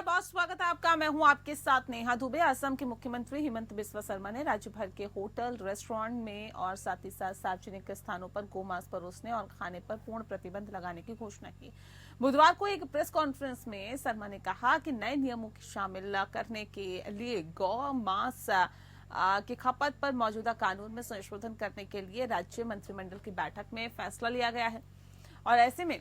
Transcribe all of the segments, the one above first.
नमस्कार, बहुत स्वागत है आपका। मैं हूं आपके साथ नेहा दुबे। असम के मुख्यमंत्री हिमंत बिस्वा शर्मा ने राज्य भर के होटल, रेस्टोरेंट में और साथ ही साथ सार्वजनिक स्थानों पर गोमांस परोसने और खाने पर पूर्ण प्रतिबंध लगाने की घोषणा की। बुधवार को एक प्रेस कॉन्फ्रेंस में शर्मा ने कहा कि नए नियमों को शामिल करने के लिए गौ मांस की खपत पर मौजूदा कानून में संशोधन करने के लिए राज्य मंत्रिमंडल की बैठक में फैसला लिया गया है। और ऐसे में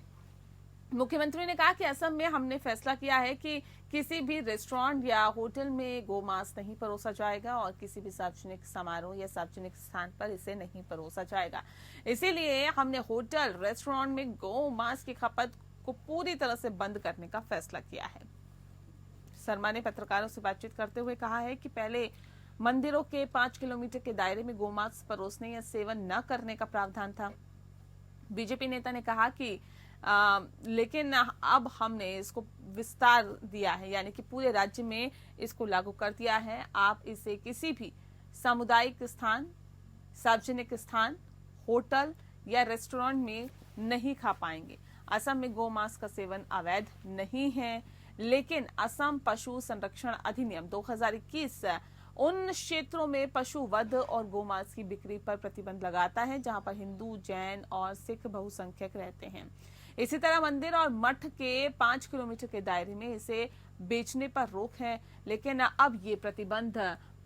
मुख्यमंत्री ने कहा कि असम में हमने फैसला किया है कि किसी भी रेस्टोरेंट या होटल में गोमांस नहीं परोसा जाएगा और किसी भी सार्वजनिक समारोह या सार्वजनिक स्थान पर इसे नहीं परोसा जाएगा। इसीलिए हमने होटल, रेस्टोरेंट में गोमांस की खपत को पूरी तरह से बंद करने का फैसला किया है। शर्मा ने पत्रकारों से बातचीत करते हुए कहा है कि पहले मंदिरों के 5 किलोमीटर के दायरे में गोमांस परोसने या सेवन न करने का प्रावधान था। बीजेपी नेता ने कहा कि लेकिन अब हमने इसको विस्तार दिया है, यानी कि पूरे राज्य में इसको लागू कर दिया है। आप इसे किसी भी सामुदायिक स्थान, सार्वजनिक स्थान, होटल या रेस्टोरेंट में नहीं खा पाएंगे। असम में गोमांस का सेवन अवैध नहीं है, लेकिन असम पशु संरक्षण अधिनियम 2021 उन क्षेत्रों में पशु वध और गोमांस की बिक्री पर प्रतिबंध लगाता है जहां पर हिंदू, जैन और सिख बहुसंख्यक रहते हैं। इसी तरह मंदिर और मठ के 5 किलोमीटर के दायरे में इसे बेचने पर रोक है, लेकिन अब ये प्रतिबंध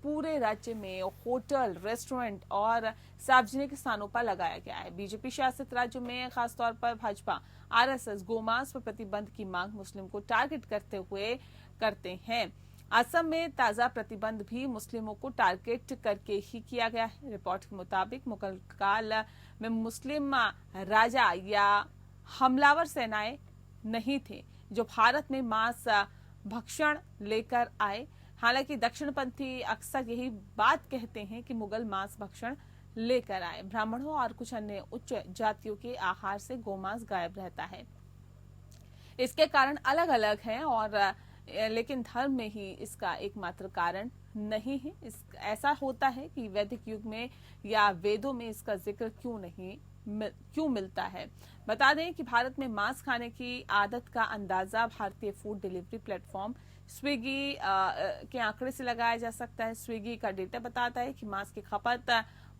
पूरे राज्य में होटल, रेस्टोरेंट और सार्वजनिक स्थानों पर लगाया गया है। बीजेपी शासित राज्यों में खासतौर पर भाजपा, आरएसएस गोमांस पर प्रतिबंध की मांग मुस्लिम को टारगेट करते हुए करते हैं। असम में ताजा प्रतिबंध भी मुस्लिमों को टारगेट करके ही किया गया है। रिपोर्ट के मुताबिक मुगल काल में मुस्लिम राजा या हमलावर सेनाएं नहीं थे जो भारत में मांस भक्षण लेकर आए। हालांकि दक्षिणपंथी अक्सर यही बात कहते हैं कि मुगल मांस भक्षण लेकर आए। ब्राह्मणों और कुछ अन्य उच्च जातियों के आहार से गोमांस गायब रहता है। इसके कारण अलग अलग हैं और लेकिन धर्म में ही इसका एकमात्र कारण नहीं है। ऐसा होता है कि वैदिक युग में या वेदों में इसका जिक्र क्यों मिलता है। बता दें कि भारत में मांस खाने की आदत का अंदाजा भारतीय फूड डिलीवरी प्लेटफॉर्म स्विगी के आंकड़े से लगाया जा सकता है। स्विगी का डेटा बताता है कि मांस की खपत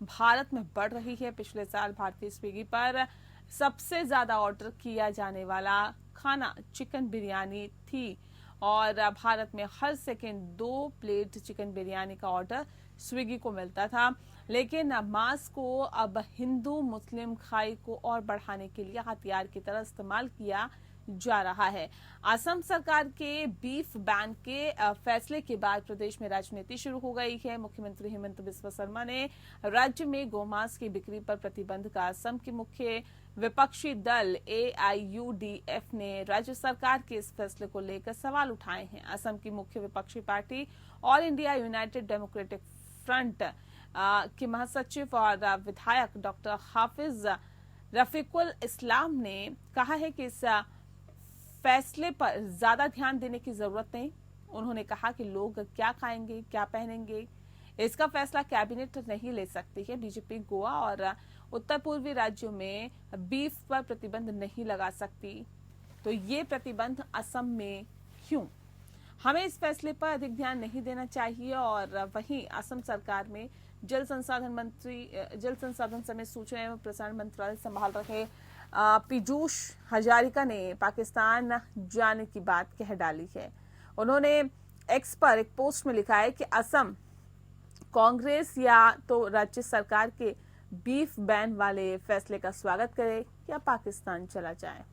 भारत में बढ़ रही है। पिछले साल भारतीय स्विगी पर सबसे ज्यादा ऑर्डर किया जाने वाला खाना चिकन बिरयानी थी और भारत में हर सेकेंड 2 प्लेट चिकन बिरयानी का ऑर्डर स्विगी को मिलता था। लेकिन मांस को अब हिंदू मुस्लिम खाई को और बढ़ाने के लिए हथियार की तरह इस्तेमाल किया जा रहा है। असम सरकार के बीफ बैन के फैसले के बाद प्रदेश में राजनीति शुरू हो गई है। मुख्यमंत्री हिमंत बिस्वा शर्मा ने राज्य में गोमांस की बिक्री पर प्रतिबंध का असम के मुख्य विपक्षी दल AIUDF ने राज्य सरकार के इस फैसले को लेकर सवाल उठाए हैं। असम की मुख्य विपक्षी party all India United democratic front के महासचिव और विधायक डॉक्टर हाफिज रफीकुल इस्लाम ने कहा है कि इस फैसले पर ज्यादा ध्यान देने की जरूरत नहीं। उन्होंने कहा कि लोग क्या खाएंगे, क्या पहनेंगे, इसका फैसला कैबिनेट नहीं ले सकती है। बीजेपी गोवा और उत्तर पूर्वी राज्यों में बीफ पर प्रतिबंध नहीं लगा सकती, तो ये प्रतिबंध असम में क्यों? हमें इस फैसले पर अधिक ध्यान नहीं देना चाहिए। और वहीं असम सरकार में जल संसाधन समेत सूचना एवं प्रसारण मंत्रालय संभाल रहे पीयूष हजारिका ने पाकिस्तान जाने की बात कह डाली है। उन्होंने एक्स पर एक पोस्ट में लिखा है कि असम कांग्रेस या तो राज्य सरकार के बीफ बैन वाले फैसले का स्वागत करे या पाकिस्तान चला जाए।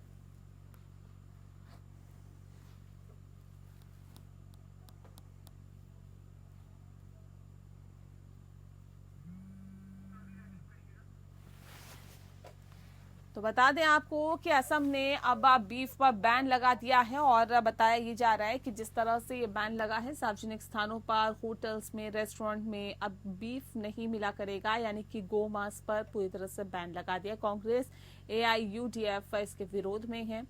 तो बता दें आपको कि असम ने अब बीफ पर बैन लगा दिया है और बताया ये जा रहा है कि जिस तरह से ये बैन लगा है सार्वजनिक स्थानों पर, होटल्स में, रेस्टोरेंट में अब बीफ नहीं मिला करेगा, यानी कि गो मांस पर पूरी तरह से बैन लगा दिया। कांग्रेस AIUDF इसके विरोध में है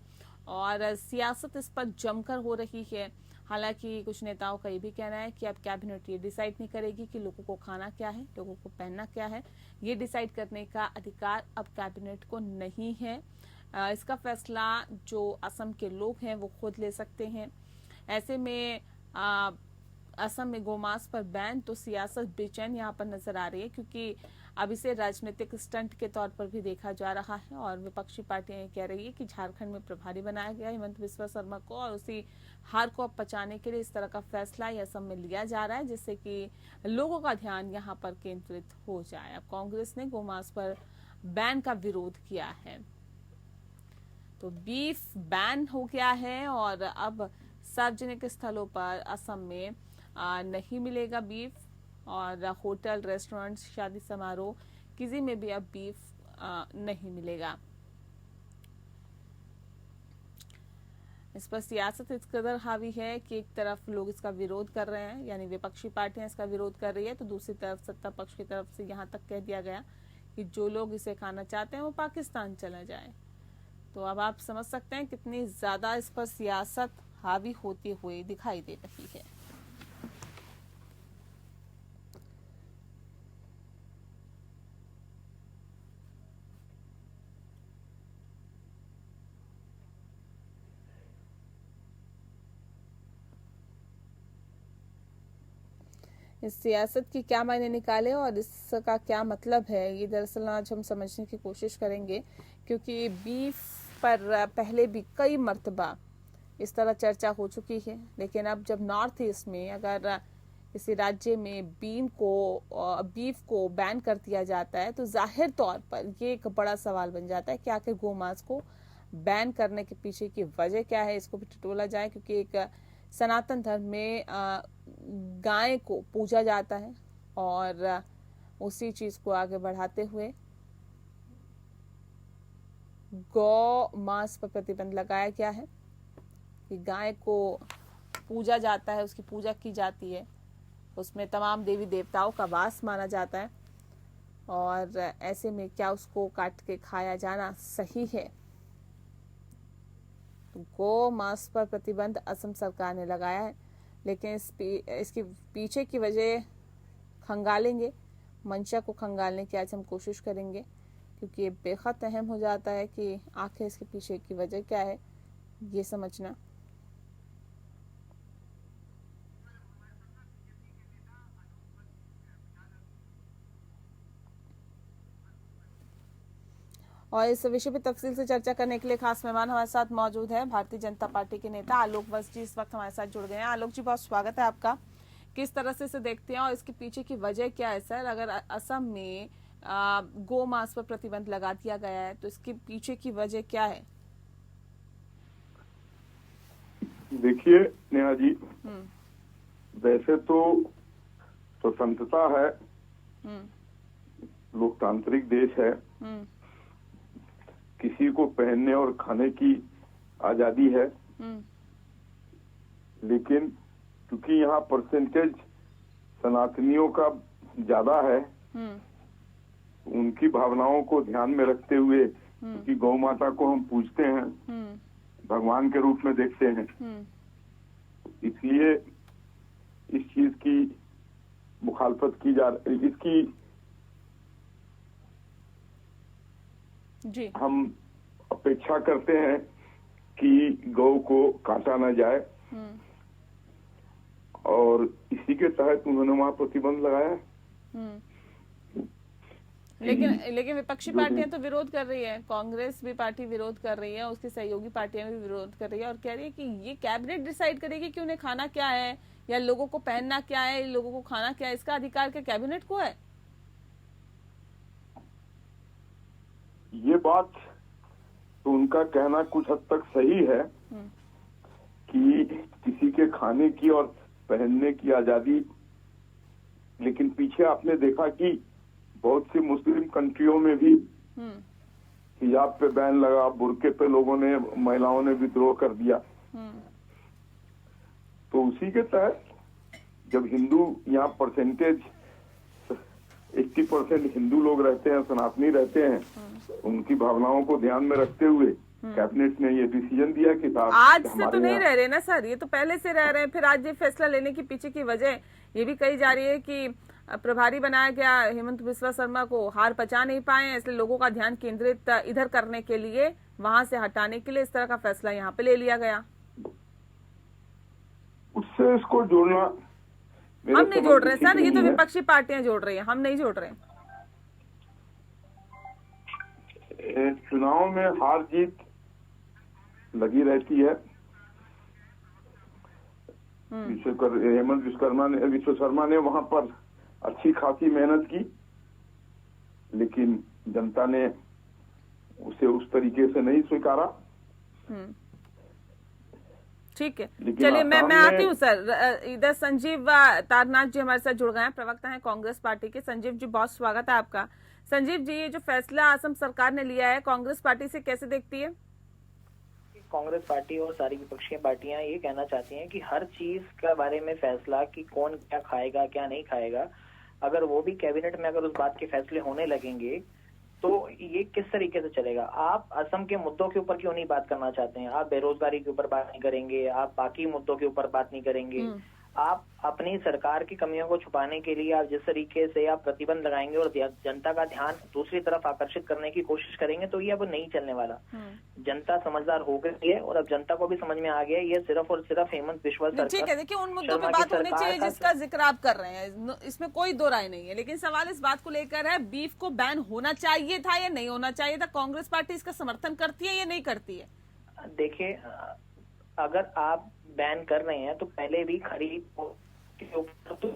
और सियासत इस पर जमकर हो रही है। हालांकि कुछ नेताओं का ये भी कहना है कि अब कैबिनेट ये डिसाइड नहीं करेगी कि लोगों को खाना क्या है, लोगों को पहनना क्या है। ये डिसाइड करने का अधिकार अब कैबिनेट को नहीं है। इसका फैसला जो असम के लोग हैं वो खुद ले सकते हैं। ऐसे में असम में गोमांस पर बैन, तो सियासत बेचैन यहाँ पर नजर आ रही है, क्योंकि अब इसे राजनीतिक स्टंट के तौर पर भी देखा जा रहा है। और विपक्षी पार्टियां ये कह रही है कि झारखंड में प्रभारी बनाया गया हिमंत बिस्वा शर्मा को, और उसी हार को अब पचाने के लिए इस तरह का फैसला असम में लिया जा रहा है, जिससे कि लोगों का ध्यान यहाँ पर केंद्रित हो जाए। अब कांग्रेस ने गोमांस पर बैन का विरोध किया है, तो बीफ बैन हो गया है और अब सार्वजनिक स्थलों पर असम में नहीं मिलेगा बीफ, और होटल, रेस्टोरेंट, शादी समारोह, किसी में भी अब बीफ नहीं मिलेगा। इस पर सियासत इस कदर हावी है कि एक तरफ लोग इसका विरोध कर रहे हैं, यानी विपक्षी पार्टियां इसका विरोध कर रही है, तो दूसरी तरफ सत्ता पक्ष की तरफ से यहाँ तक कह दिया गया कि जो लोग इसे खाना चाहते हैं वो पाकिस्तान चला जाए। तो अब आप समझ सकते हैं कितनी ज्यादा इस पर सियासत हावी होती हुई दिखाई दे रही है। इस सियासत की क्या मायने निकाले और इसका क्या मतलब है, ये दरअसल आज हम समझने की कोशिश करेंगे, क्योंकि बीफ पर पहले भी कई मर्तबा इस तरह चर्चा हो चुकी है। लेकिन अब जब नॉर्थ ईस्ट में अगर किसी राज्य में बीफ को बैन कर दिया जाता है, तो जाहिर तौर पर ये एक बड़ा सवाल बन जाता है कि आखिर गोमांस को बैन करने के पीछे की वजह क्या है, इसको भी टटोला जाए। क्योंकि एक सनातन धर्म में गाय को पूजा जाता है, और उसी चीज को आगे बढ़ाते हुए गौ मांस पर प्रतिबंध लगाया गया है कि गाय को पूजा जाता है, उसकी पूजा की जाती है, उसमें तमाम देवी देवताओं का वास माना जाता है, और ऐसे में क्या उसको काट के खाया जाना सही है? तो गौ मांस पर प्रतिबंध असम सरकार ने लगाया है, लेकिन इसके पीछे की वजह खंगालेंगे, मंशा को खंगालने की आज हम कोशिश करेंगे, क्योंकि ये बेहद अहम हो जाता है कि आखिर इसके पीछे की वजह क्या है, ये समझना। और इस विषय पर तफसील से चर्चा करने के लिए खास मेहमान हमारे साथ मौजूद है भारतीय जनता पार्टी के नेता आलोक वत्स जी, इस वक्त हमारे साथ जुड़ गए हैं। आलोक जी, बहुत स्वागत है आपका। किस तरह से इसे देखते हैं और इसके पीछे की वजह क्या है सर? अगर असम में गौ मांस पर प्रतिबंध लगा दिया गया है, तो इसके पीछे की वजह क्या है? देखिए नेहा जी, वैसे तो स्वतंत्रता है, लोकतांत्रिक देश है, किसी को पहनने और खाने की आजादी है, लेकिन क्योंकि यहाँ परसेंटेज सनातनियों का ज्यादा है, उनकी भावनाओं को ध्यान में रखते हुए, क्योंकि गौ माता को हम पूजते हैं, भगवान के रूप में देखते हैं, इसलिए इस चीज की मुखालफत की जा रही, इसकी जी। हम अपेक्षा करते हैं कि गौ को काटा न जाए, और इसी के तहत उन्होंने वहां प्रतिबंध लगाया। लेकिन विपक्षी पार्टियां तो विरोध कर रही है, कांग्रेस भी पार्टी विरोध कर रही है, उसकी सहयोगी पार्टियां भी विरोध कर रही है, और कह रही है कि ये कैबिनेट डिसाइड करेगी कि उन्हें खाना क्या है, या लोगों को पहनना क्या है, लोगों को खाना क्या है, इसका अधिकार क्या कैबिनेट को है? ये बात तो उनका कहना कुछ हद तक सही है कि किसी के खाने की और पहनने की आजादी, लेकिन पीछे आपने देखा कि बहुत सी मुस्लिम कंट्रियों में भी हिजाब पे बैन लगा, बुर्के पे लोगों ने, महिलाओं ने विद्रोह कर दिया। तो उसी के तहत जब हिंदू, यहाँ परसेंटेज 80% हिंदू लोग रहते हैं, सनातनी रहते हैं, उनकी भावनाओं को ध्यान में रखते हुए कैबिनेट ने ये डिसीजन दिया कि आज से तो नहीं रह रहे ना सर, ये तो पहले से रह रहे हैं। फिर आज ये फैसला लेने के पीछे की वजह ये भी कही जा रही है कि प्रभारी बनाया गया हिमंत बिस्वा शर्मा को हार पचा नहीं पाए, इसलिए लोगों का ध्यान केंद्रित इधर करने के लिए, वहां से हटाने के लिए इस तरह का फैसला यहाँ पे ले लिया गया। इससे इसको जोड़ना मेरे हम नहीं समझ जोड़ में रहे ठीक सर, ये तो नहीं है। विपक्षी पार्टियां जोड़ रही हैं, हम नहीं जोड़ रहे। चुनाव में हार जीत लगी रहती है। हेमंत विश्व शर्मा ने वहां पर अच्छी खासी मेहनत की, लेकिन जनता ने उसे उस तरीके से नहीं स्वीकारा। ठीक है, लेकिन चलिए मैं आसाम में- आती हूँ सर। इधर संजीव तारनाथ जी हमारे साथ जुड़ गए हैं, प्रवक्ता हैं कांग्रेस पार्टी के। संजीव जी, बहुत स्वागत है आपका। संजीव जी, ये जो फैसला असम सरकार ने लिया है, कांग्रेस पार्टी से कैसे देखती है? कांग्रेस पार्टी और सारी विपक्षी पार्टियां ये कहना चाहती हैं कि हर चीज के बारे में फैसला कि कौन क्या खाएगा क्या नहीं खाएगा, अगर वो भी कैबिनेट में अगर उस बात के फैसले होने लगेंगे तो ये किस तरीके से चलेगा। आप असम के मुद्दों के ऊपर क्यों नहीं बात करना चाहते हैं? आप बेरोजगारी के ऊपर बात नहीं करेंगे, आप बाकी मुद्दों के ऊपर बात नहीं करेंगे, आप अपनी सरकार की कमियों को छुपाने के लिए आप जिस तरीके से आप प्रतिबंध लगाएंगे और जनता का ध्यान दूसरी तरफ आकर्षित करने की कोशिश करेंगे, तो ये अब नहीं चलने वाला। जनता समझदार हो गई है और अब जनता को भी समझ में आ गया है ये सिर्फ और सिर्फ हेमंत बिस्वा सरकार। ठीक है, देखिए उन मुद्दों पे बात होनी चाहिए जिसका जिक्र आप कर रहे हैं, इसमें कोई दो राय नहीं है, लेकिन सवाल इस बात को लेकर है, बीफ को बैन होना चाहिए था या नहीं होना चाहिए था? कांग्रेस पार्टी इसका समर्थन करती है या नहीं करती है? देखिए, अगर आप बैन कर रहे हैं तो पहले भी खरीद के ऊपर तो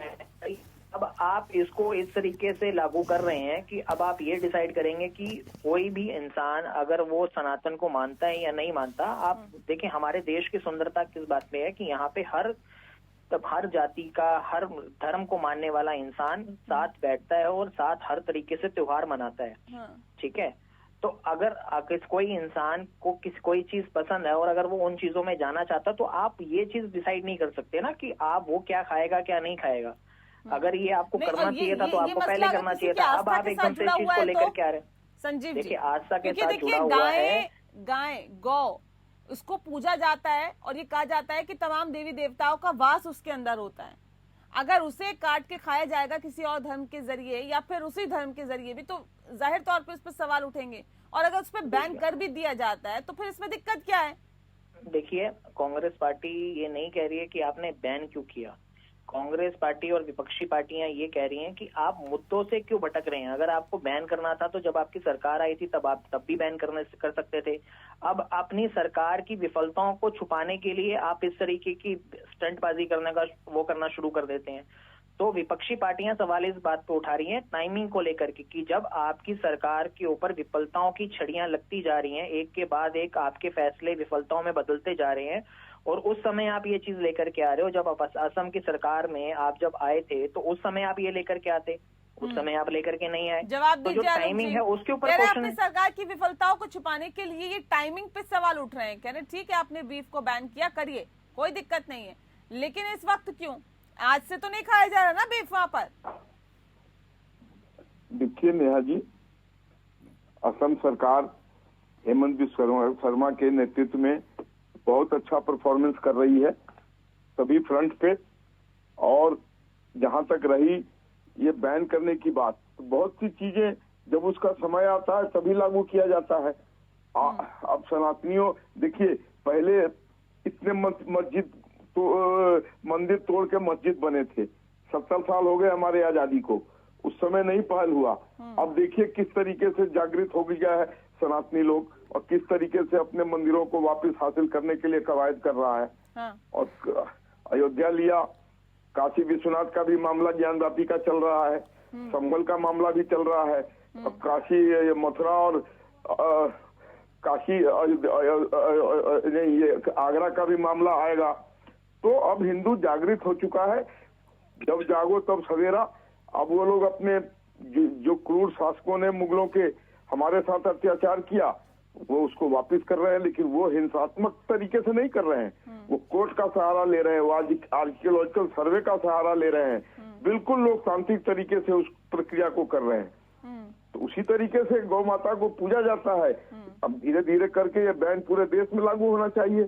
अब आप इसको इस तरीके से लागू कर रहे हैं कि अब आप ये डिसाइड करेंगे कि कोई भी इंसान अगर वो सनातन को मानता है या नहीं मानता। आप देखिए, हमारे देश की सुंदरता किस बात पे है कि यहाँ पे हर जाति का, हर धर्म को मानने वाला इंसान साथ बैठता है और साथ हर तरीके से त्योहार मनाता है। ठीक है, तो अगर कोई इंसान को कोई चीज पसंद है और अगर वो उन चीजों में जाना चाहता, तो आप ये चीज डिसाइड नहीं कर सकते ना कि आप वो क्या खाएगा क्या नहीं खाएगा। अगर ये आपको करना चाहिए था तो आपको पहले करना चाहिए था। अब आप एकदम से इस चीज को लेकर के आ रहे हैं। संजीव जी, देखिए, आस्था के साथ देखिए जुड़ा हुआ है। गाय गौ उसको पूजा जाता है और ये कहा जाता है कि तमाम देवी देवताओं का वास उसके अंदर होता है। अगर उसे काट के खाया जाएगा किसी और धर्म के जरिए या फिर उसी धर्म के जरिए भी, तो जाहिर तौर पे उस पर सवाल उठेंगे। और अगर उस पर बैन कर भी दिया जाता है तो फिर इसमें दिक्कत क्या है? देखिए, कांग्रेस पार्टी ये नहीं कह रही है कि आपने बैन क्यों किया। कांग्रेस पार्टी और विपक्षी पार्टियां ये कह रही हैं कि आप मुद्दों से क्यों भटक रहे हैं। अगर आपको बैन करना था तो जब आपकी सरकार आई थी तब आप तब भी बैन कर सकते थे। अब अपनी सरकार की विफलताओं को छुपाने के लिए आप इस तरीके की स्टंटबाजी करना शुरू कर देते हैं। तो विपक्षी पार्टियां सवाल इस बात पे उठा रही हैं टाइमिंग को लेकर के कि जब आपकी सरकार के ऊपर विफलताओं की छड़ियां लगती जा रही हैं, एक के बाद एक आपके फैसले विफलताओं में बदलते जा रहे हैं, और उस समय आप ये चीज लेकर के आ रहे हो। जब आप असम की सरकार में आप जब आए थे तो उस समय आप ये लेकर के आते, उस समय आप लेकर के नहीं आए। जवाब तो जो टाइमिंग है उसके ऊपर अपनी सरकार की विफलताओं को छुपाने के लिए ये टाइमिंग पे सवाल उठ रहे हैं। कह रहे ठीक है, आपने बीफ को बैन किया, करिए, कोई दिक्कत नहीं है, लेकिन इस वक्त क्यों? आज से तो नहीं खाया जा रहा ना बीफ वहां पर। देखिए नेहा जी, असम सरकार हेमंत बिस्वा शर्मा के नेतृत्व में बहुत अच्छा परफॉर्मेंस कर रही है सभी फ्रंट पे। और जहां तक रही ये बैन करने की बात, तो बहुत सी चीजें जब उसका समय आता है तभी लागू किया जाता है। अब सनातनियों, देखिए पहले इतने मंदिर तोड़ के मस्जिद बने थे, 70 साल हो गए हमारे आजादी को, उस समय नहीं पहल हुआ। अब देखिए किस तरीके से जागृत हो गया है सनातनी लोग और किस तरीके से अपने मंदिरों को वापस हासिल करने के लिए कवायद कर रहा है। और अयोध्या लिया, काशी विश्वनाथ का भी मामला ज्ञानवापी का चल रहा है, संभल का मामला भी चल रहा है, और काशी मथुरा और काशी ये आगरा का भी मामला आएगा। तो अब हिंदू जागृत हो चुका है, जब जागो तब सवेरा। अब वो लोग अपने जो क्रूर शासकों ने मुगलों के हमारे साथ अत्याचार किया वो उसको वापस कर रहे हैं, लेकिन वो हिंसात्मक तरीके से नहीं कर रहे हैं। वो कोर्ट का सहारा ले रहे हैं, वो आर्कियोलॉजिकल सर्वे का सहारा ले रहे हैं, बिल्कुल लोकतांत्रिक तरीके से उस प्रक्रिया को कर रहे हैं। तो उसी तरीके से गौ माता को पूजा जाता है। अब धीरे धीरे करके ये बैन पूरे देश में लागू होना चाहिए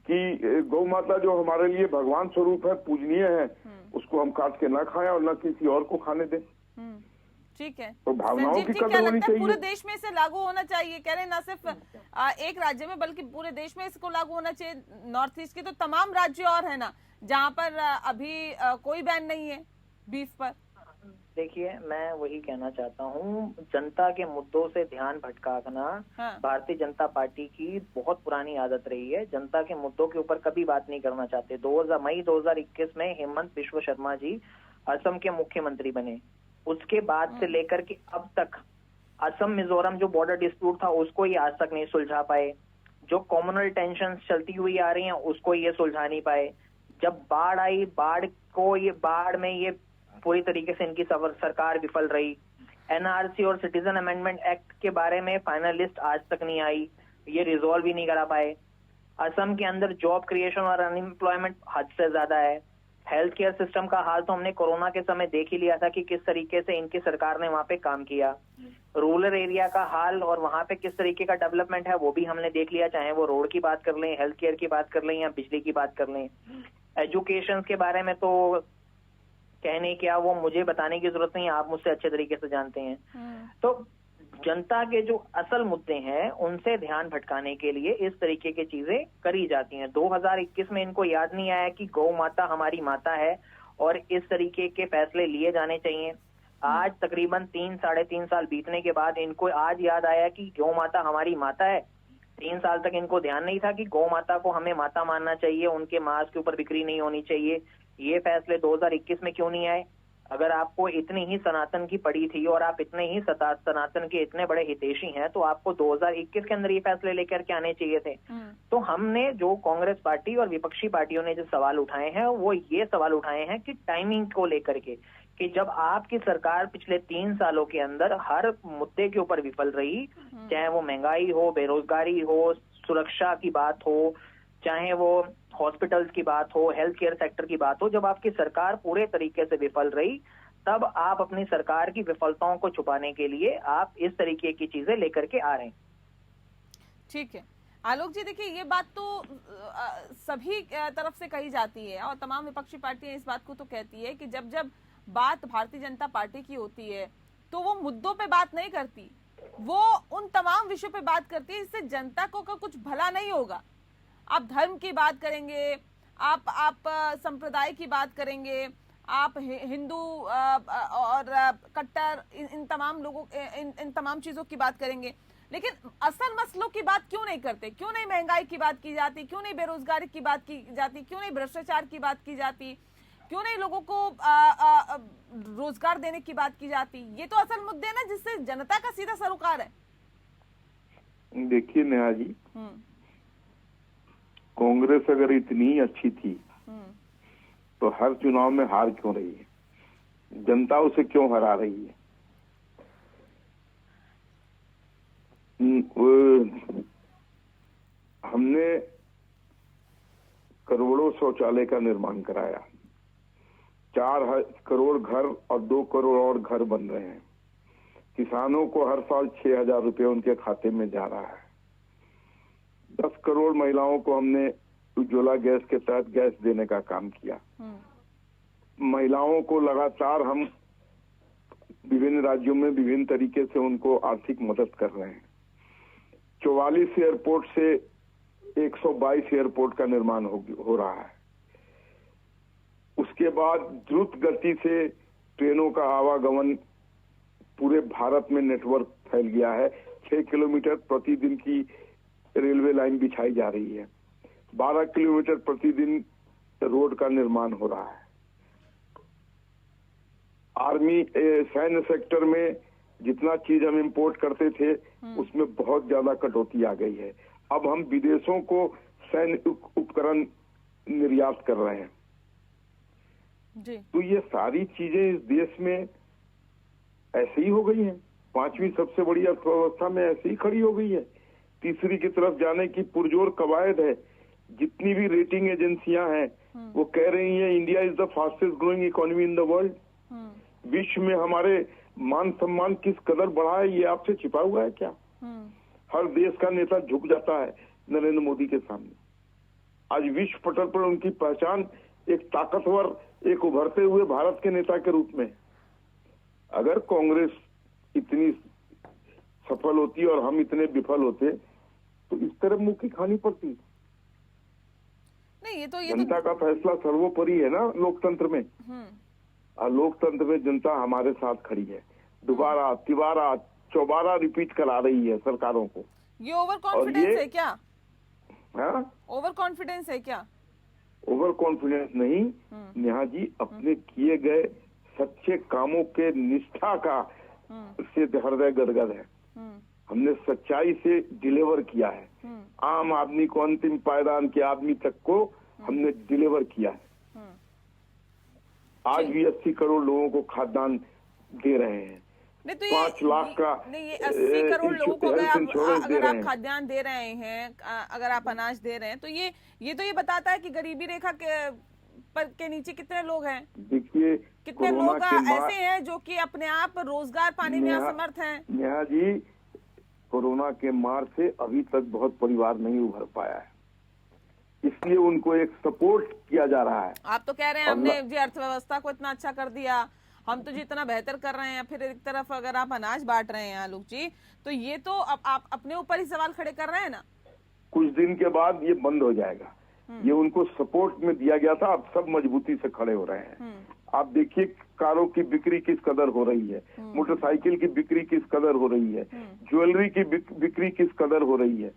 कि गौ माता जो हमारे लिए भगवान स्वरूप है, पूजनीय है, उसको हम काट के ना खाएं और न किसी और को खाने दें। ठीक है। तो भावनाओं संजीव की जी, कदर क्या होनी लगता है पूरे चाहिए। देश में इसे लागू होना चाहिए? कह रहे हैं ना सिर्फ एक राज्य में बल्कि पूरे देश में इसको लागू होना चाहिए। नॉर्थ ईस्ट के तो तमाम राज्य और है ना जहाँ पर अभी कोई बैन नहीं है बीफ पर। देखिए, मैं वही कहना चाहता हूँ, जनता के मुद्दों से ध्यान भटकाना हाँ। भारतीय जनता पार्टी की बहुत पुरानी आदत रही है। जनता के मुद्दों के ऊपर कभी बात नहीं करना चाहते। मई 2021 में हेमंत बिश्व शर्मा जी असम के मुख्यमंत्री बने। उसके बाद से लेकर के अब तक असम मिजोरम जो बॉर्डर डिस्प्यूट था उसको ये आज तक नहीं सुलझा पाए। जो कॉमनल टेंशन चलती हुई आ रही हैं उसको ये सुलझा नहीं पाए। जब बाढ़ आई, बाढ़ में ये पूरी तरीके से इनकी सरकार विफल रही। एनआरसी और सिटीजन अमेंडमेंट एक्ट के बारे में फाइनल लिस्ट आज तक नहीं आई, ये रिजॉल्व ही नहीं करा पाए। असम के अंदर जॉब क्रिएशन और अनएम्प्लॉयमेंट हद से ज्यादा है। हेल्थ केयर सिस्टम का हाल तो हमने कोरोना के समय देख ही लिया था कि किस तरीके से इनकी सरकार ने वहां पे काम किया। रूरल एरिया का हाल और वहां पे किस तरीके का डेवलपमेंट है वो भी हमने देख लिया, चाहे वो रोड की बात कर लें, हेल्थ केयर की बात कर लें या बिजली की बात कर लें। एजुकेशन के बारे में तो कहने क्या, वो मुझे बताने की जरूरत नहीं है, आप मुझसे अच्छे तरीके से जानते हैं। तो जनता के जो असल मुद्दे हैं उनसे ध्यान भटकाने के लिए इस तरीके की चीजें करी जाती हैं। 2021 में इनको याद नहीं आया कि गौ माता हमारी माता है और इस तरीके के फैसले लिए जाने चाहिए। आज तकरीबन 3-3.5 साल बीतने के बाद इनको आज याद आया कि गौ माता हमारी माता है। 3 साल तक इनको ध्यान नहीं था कि गौ माता को हमें माता मानना चाहिए, उनके मांस के ऊपर बिक्री नहीं होनी चाहिए। ये फैसले 2021 में क्यों नहीं आए? अगर आपको इतनी ही सनातन की पड़ी थी और आप इतने ही सनातन के इतने बड़े हितैषी हैं तो आपको 2021 के अंदर ये फैसले लेकर के आने चाहिए थे। तो हमने जो कांग्रेस पार्टी और विपक्षी पार्टियों ने जो सवाल उठाए हैं वो ये सवाल उठाए हैं कि टाइमिंग को लेकर के, कि जब आपकी सरकार पिछले 3 सालों के अंदर हर मुद्दे के ऊपर विफल रही, चाहे वो महंगाई हो, बेरोजगारी हो, सुरक्षा की बात हो, चाहे वो हॉस्पिटल्स की बात हो, हेल्थ केयर सेक्टर की बात हो, जब आपकी सरकार पूरे तरीके से विफल रही तब आप अपनी सरकार की विफलताओं को छुपाने के लिए आप इस तरीके की चीजें लेकर के आ रहे हैं। ठीक है आलोक जी, देखिए ये बात तो सभी तरफ से कही जाती है और तमाम विपक्षी पार्टियां इस बात को तो कहती है कि जब जब बात भारतीय जनता पार्टी की होती है तो वो मुद्दों पे बात नहीं करती, वो उन तमाम विषयों पे बात करती है इससे जनता को का कुछ भला नहीं होगा। आप धर्म की बात करेंगे, आप संप्रदाय की बात करेंगे, आप हिंदू और कट्टर इन तमाम लोगों इन तमाम चीजों की बात करेंगे, लेकिन असल मसलों की बात क्यों नहीं करते? क्यों नहीं महंगाई की बात की जाती? क्यों नहीं बेरोजगारी की बात की जाती? क्यों नहीं भ्रष्टाचार की बात की जाती? क्यों नहीं लोगों को रोजगार देने की बात की जाती? ये तो असल मुद्दे ना जिससे जनता का सीधा सरोकार है। देखिए नेहा जी, कांग्रेस अगर इतनी अच्छी थी तो हर चुनाव में हार क्यों रही है? जनता उसे क्यों हरा रही है? हमने करोड़ों शौचालय का निर्माण कराया, 4 करोड़ घर और 2 करोड़ और घर बन रहे हैं। किसानों को हर साल 6,000 रुपए उनके खाते में जा रहा है। 10 करोड़ महिलाओं को हमने उज्ज्वला गैस के तहत गैस देने का काम किया। महिलाओं को लगातार हम विभिन्न राज्यों में विभिन्न तरीके से उनको आर्थिक मदद कर रहे हैं। 44 एयरपोर्ट से 122 एयरपोर्ट का निर्माण हो रहा है। उसके बाद द्रुत गति से ट्रेनों का आवागमन पूरे भारत में नेटवर्क फैल गया है। 6 किलोमीटर प्रतिदिन की रेलवे लाइन बिछाई जा रही है। 12 किलोमीटर प्रतिदिन रोड का निर्माण हो रहा है। आर्मी सैन्य सेक्टर में जितना चीज हम इंपोर्ट करते थे उसमें बहुत ज्यादा कटौती आ गई है। अब हम विदेशों को सैन्य उपकरण निर्यात कर रहे हैं जी। तो ये सारी चीजें इस देश में ऐसे ही हो गई हैं। 5वीं सबसे बड़ी अर्थव्यवस्था में ऐसे ही खड़ी हो गई है। तीसरी की तरफ जाने की पुरजोर कवायद है। जितनी भी रेटिंग एजेंसियां हैं वो कह रही हैं India is the fastest growing economy in the world. विश्व में हमारे मान सम्मान किस कदर बढ़ा है ये आपसे छिपा हुआ है क्या? हर देश का नेता झुक जाता है नरेंद्र मोदी के सामने। आज विश्व पटल पर उनकी पहचान एक ताकतवर, एक उभरते हुए भारत के नेता के रूप में। अगर कांग्रेस इतनी सफल होती और हम इतने विफल होते तो इस तरह मुंह की खानी पड़ती। नहीं, ये तो जनता का फैसला सर्वोपरि है ना लोकतंत्र में। और लोकतंत्र में जनता हमारे साथ खड़ी है, दोबारा तिबारा चौबारा रिपीट करा रही है सरकारों को। ये ओवर कॉन्फिडेंस है क्या? हाँ, ओवर कॉन्फिडेंस है क्या? ओवर कॉन्फिडेंस नहीं नेहा जी, अपने किए गए सच्चे कामों के निष्ठा का से हृदय गदगद है। हमने सच्चाई से डिलीवर किया है, आम आदमी को, अंतिम पायदान के आदमी तक को हमने डिलीवर किया है। आज भी 80 करोड़ लोगों को खाद्यान्न दे रहे हैं। नहीं तो 5 लाख का नहीं, ये 80 करोड़ लोगों को अगर आप खाद्यान्न दे रहे हैं, अगर आप अनाज दे रहे हैं, तो ये बताता है कि गरीबी रेखा के नीचे कितने लोग हैं। देखिए, कितने लोग ऐसे हैं जो कि अपने आप रोजगार पाने में असमर्थ हैं। नेहा जी, कोरोना के मार से अभी तक बहुत परिवार नहीं उभर पाया है, इसलिए उनको एक सपोर्ट किया जा रहा है। आप तो कह रहे हैं हमने जी अर्थव्यवस्था को इतना अच्छा कर दिया, हम तो जितना बेहतर कर रहे हैं, फिर एक तरफ अगर आप अनाज बांट रहे हैं आलोक जी, तो ये तो आप अपने ऊपर ही सवाल खड़े कर रहे हैं ना। कुछ दिन के बाद ये बंद हो जाएगा। ये उनको सपोर्ट में दिया गया था, अब सब मजबूती से खड़े हो रहे हैं। आप देखिए कारों की बिक्री किस कदर हो रही है, मोटरसाइकिल की बिक्री किस कदर हो रही है, ज्वेलरी की बिक्री किस कदर हो रही है।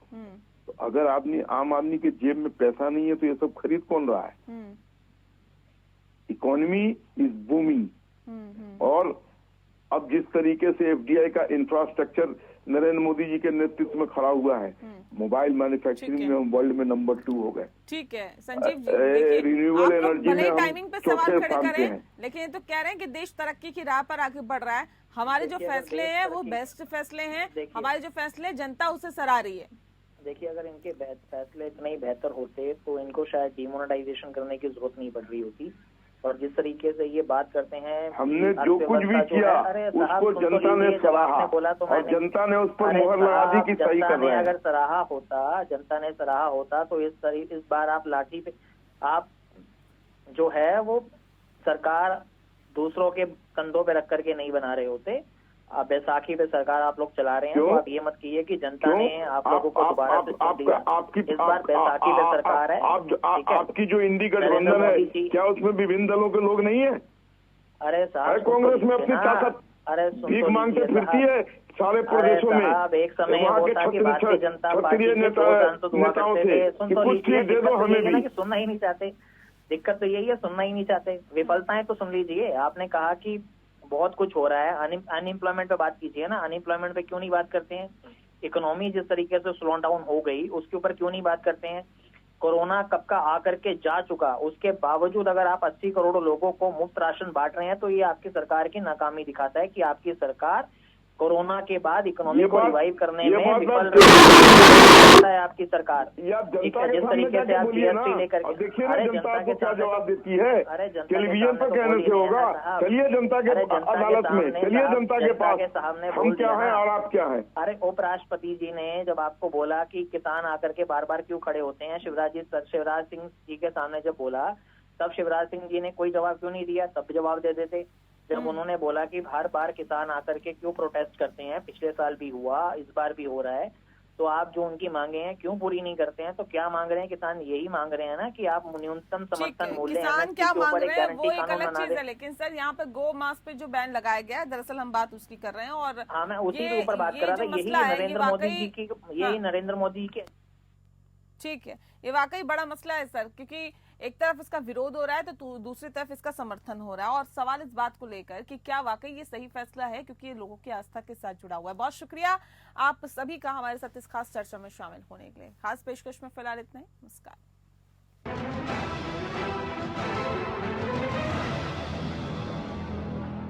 तो अगर आम आदमी के जेब में पैसा नहीं है तो ये सब खरीद कौन रहा है? Economy is booming. और अब जिस तरीके से एफडीआई का इंफ्रास्ट्रक्चर नरेंद्र मोदी जी के नेतृत्व में खड़ा हुआ है, मोबाइल मैन्युफैक्चरिंग में हम वर्ल्ड में नंबर 2 हो गए। ठीक है संजीव जी, देखिए रिन्यूएबल एनर्जी में टाइमिंग पे सवाल खड़े करें, लेकिन ये तो कह रहे हैं कि देश तरक्की की राह पर आगे बढ़ रहा है। हमारे जो फैसले हैं वो बेस्ट फैसले हैं, हमारे जो फैसले जनता उसे सराह रही है। देखिए, अगर इनके फैसले इतने ही बेहतर होते तो इनको शायद डिमोनेटाइजेशन करने की जरूरत नहीं पड़ रही होती। और जिस तरीके से ये बात करते हैं, हमने जो कुछ भी किया उसको जनता ने सराहा बोला तो और जनता ने उस पर मुहर लगा दी कि सही कर रहे हैं। अगर सराहा होता, जनता ने सराहा होता तो इस बार आप लाठी पे, आप जो है वो सरकार दूसरों के कंधों पे रख करके नहीं बना रहे होते। अब बैसाखी पे सरकार आप लोग चला रहे हैं, तो आप ये मत कीजिए कि जनता ने आप लोगों को दोबारा से इस बार बैसाखी पे सरकार है। आपकी जो इंडी गठबंधन है, क्या उसमें विभिन्न दलों के लोग नहीं है? अरे साहब, कांग्रेस में अपनी ताकत भीख मांगते फिरती है सारे प्रदेशों में। एक समय होता कि भारतीय जनता पार्टी के सांसद हुआ करते थे, सुन तो लीजिए, सुनना ही नहीं चाहते। दिक्कत तो यही है, सुनना ही नहीं चाहते। विफलताएं तो सुन लीजिए। आपने कहा कि बहुत कुछ हो रहा है, अनएम्प्लॉयमेंट पे बात कीजिए ना। अनएम्प्लॉयमेंट पे क्यों नहीं बात करते हैं? इकोनॉमी जिस तरीके से स्लो डाउन हो गई उसके ऊपर क्यों नहीं बात करते हैं? कोरोना कब का आकर के जा चुका, उसके बावजूद अगर आप 80 करोड़ लोगों को मुफ्त राशन बांट रहे हैं तो ये आपकी सरकार की नाकामी दिखाता है कि आपकी सरकार कोरोना के बाद इकोनॉमी को रिवाइव करने में विफल है आपकी सरकार। जिस तरीके से आप जीएसटी लेकर देखिए ना जनता को क्या जवाब देती है, टेलीविजन पर कहने से होगा। चलिए जनता के अदालत में, चलिए जनता के पास, हम क्या हैं और आप क्या हैं। अरे उपराष्ट्रपति जी ने जब आपको बोला कि किसान आकर के बार बार क्यों खड़े होते हैं, शिवराज सिंह जी के सामने जब बोला, तब शिवराज सिंह जी ने कोई जवाब क्यों नहीं दिया? तब जवाब दे देते। जब उन्होंने बोला कि हर बार किसान आकर के क्यों प्रोटेस्ट करते हैं, पिछले साल भी हुआ, इस बार भी हो रहा है, तो आप जो उनकी मांगे हैं क्यों पूरी नहीं करते हैं? तो क्या मांग रहे हैं किसान? यही मांग रहे हैं ना कि आप न्यूनतम समर्थन मूल्य किसान क्या मांग रहे हैं वो एक अलग चीज है। लेकिन सर यहाँ पे गो मांस पे जो बैन लगाया गया है, दरअसल हम बात उसकी कर रहे हैं। और हाँ, मैं उसी के ऊपर बात कर रहा था। यही नरेंद्र मोदी की ठीक है, ये वाकई बड़ा मसला है सर, क्योंकि एक तरफ इसका विरोध हो रहा है तो दूसरी तरफ इसका समर्थन हो रहा है। और सवाल इस बात को लेकर कि क्या वाकई ये सही फैसला है, क्योंकि ये लोगों की आस्था के साथ जुड़ा हुआ है। बहुत शुक्रिया आप सभी का हमारे साथ इस खास चर्चा में शामिल होने के लिए। खास पेशकश में फिलहाल इतना ही। नमस्कार।